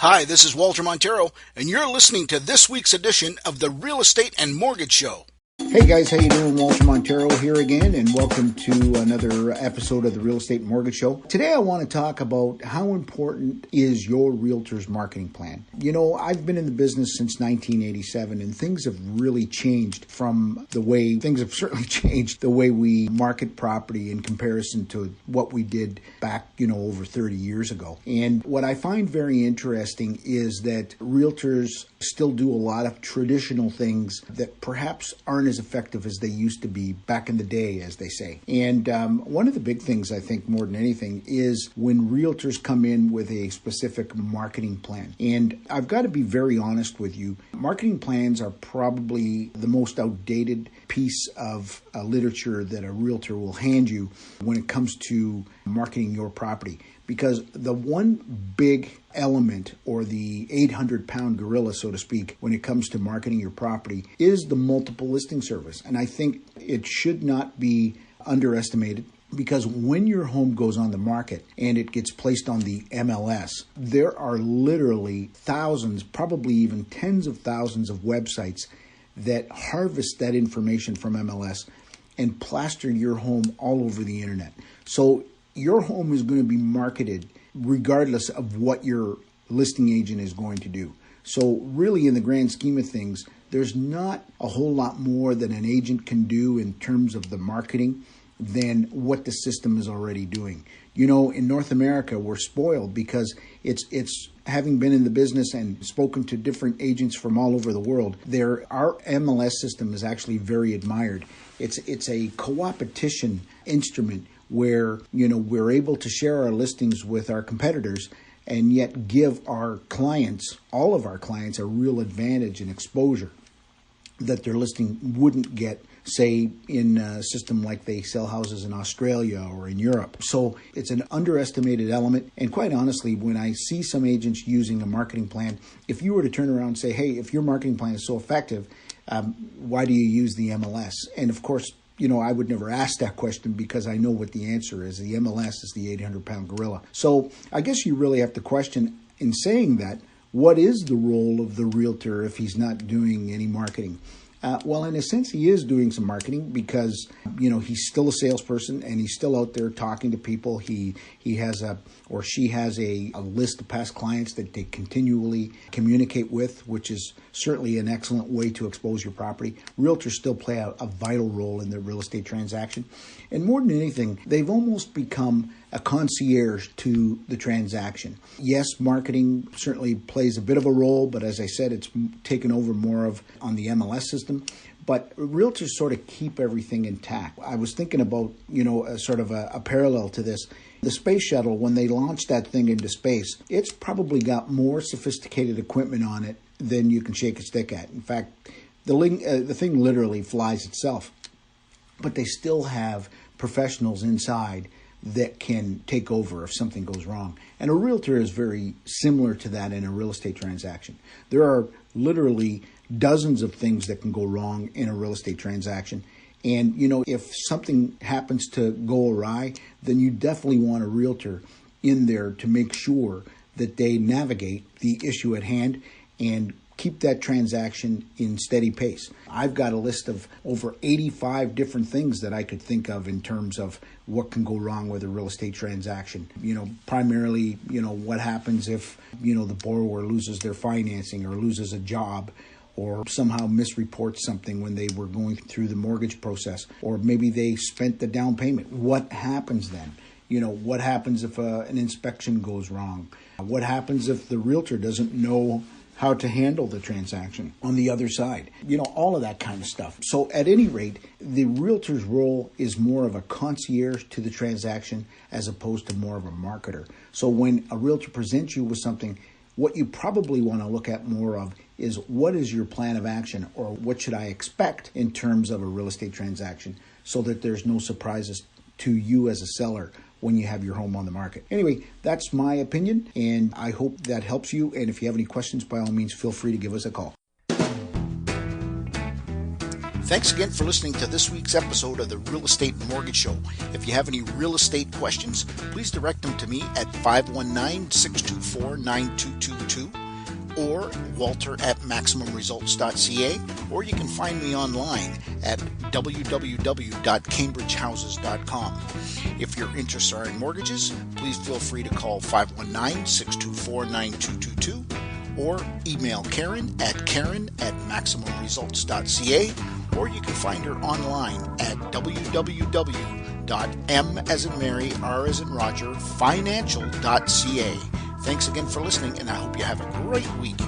Hi, this is Walter Monteiro, and you're listening to this week's edition of the Real Estate and Mortgage Show. Hey guys, how you doing? Walter Monteiro here again, and welcome to another episode of the Real Estate and Mortgage Show. Today I want to talk about how important is your realtor's marketing plan. You know, I've been in the business since 1987, and things have really changed from the way, things have certainly changed the way we market property in comparison to what we did back, over 30 years ago. And what I find very interesting is that realtors still do a lot of traditional things that perhaps aren't as effective as they used to be back in the day, as they say. And one of the big things, I think, more than anything, is when realtors come in with a specific marketing plan. And I've got to be very honest with you, marketing plans are probably the most outdated piece of literature that a realtor will hand you when it comes to marketing your property. Because the one big element, or the 800-pound gorilla, so to speak, when it comes to marketing your property is the multiple listing service. And I think it should not be underestimated, because when your home goes on the market and it gets placed on the MLS, there are literally thousands, probably even tens of thousands of websites that harvest that information from MLS and plaster your home all over the internet. So your home is going to be marketed regardless of what your listing agent is going to do. So really, in the grand scheme of things, there's not a whole lot more that an agent can do in terms of the marketing than what the system is already doing. You know, in North America, we're spoiled because it's having been in the business and spoken to different agents from all over the world, our MLS system is actually very admired. It's a co-opetition instrument where, we're able to share our listings with our competitors and yet give our clients, all of our clients, a real advantage and exposure that their listing wouldn't get, say, in a system like they sell houses in Australia or in Europe. So it's an underestimated element. And quite honestly, when I see some agents using a marketing plan, if you were to turn around and say, hey, if your marketing plan is so effective, why do you use the MLS? And of course, I would never ask that question because I know what the answer is. The MLS is the 800-pound gorilla. So I guess you really have to question, in saying that, what is the role of the realtor if he's not doing any marketing? Well, in a sense, he is doing some marketing because, he's still a salesperson and he's still out there talking to people. He has she has a list of past clients that they continually communicate with, which is certainly an excellent way to expose your property. Realtors still play a vital role in the real estate transaction. And more than anything, they've almost become a concierge to the transaction. Yes, marketing certainly plays a bit of a role, but as I said, it's taken over more of on the MLS system. But realtors sort of keep everything intact. I was thinking about, a parallel to this. The space shuttle, when they launched that thing into space, it's probably got more sophisticated equipment on it than you can shake a stick at. In fact, the thing literally flies itself. But they still have professionals inside that can take over if something goes wrong. And a realtor is very similar to that in a real estate transaction. There are literally dozens of things that can go wrong in a real estate transaction. And, if something happens to go awry, then you definitely want a realtor in there to make sure that they navigate the issue at hand and keep that transaction in steady pace. I've got a list of over 85 different things that I could think of in terms of what can go wrong with a real estate transaction. Primarily, what happens if, the borrower loses their financing or loses a job, or somehow misreports something when they were going through the mortgage process, or maybe they spent the down payment. What happens then? What happens if an inspection goes wrong? What happens if the realtor doesn't know how to handle the transaction on the other side? All of that kind of stuff. So at any rate, the realtor's role is more of a concierge to the transaction as opposed to more of a marketer. So when a realtor presents you with something, what you probably want to look at more of is, what is your plan of action, or what should I expect in terms of a real estate transaction, so that there's no surprises to you as a seller when you have your home on the market. Anyway, that's my opinion, and I hope that helps you. And if you have any questions, by all means, feel free to give us a call. Thanks again for listening to this week's episode of the Real Estate Mortgage Show. If you have any real estate questions, please direct them to me at 519-624-9222 or walter@maximumresults.ca, or you can find me online at www.cambridgehouses.com. If your interests are in mortgages, please feel free to call 519-624-9222 or email Karen@maximumresults.ca, or you can find her online at www.m-as-in-Mary-R-as-in-Roger financial.ca. Thanks again for listening, and I hope you have a great week.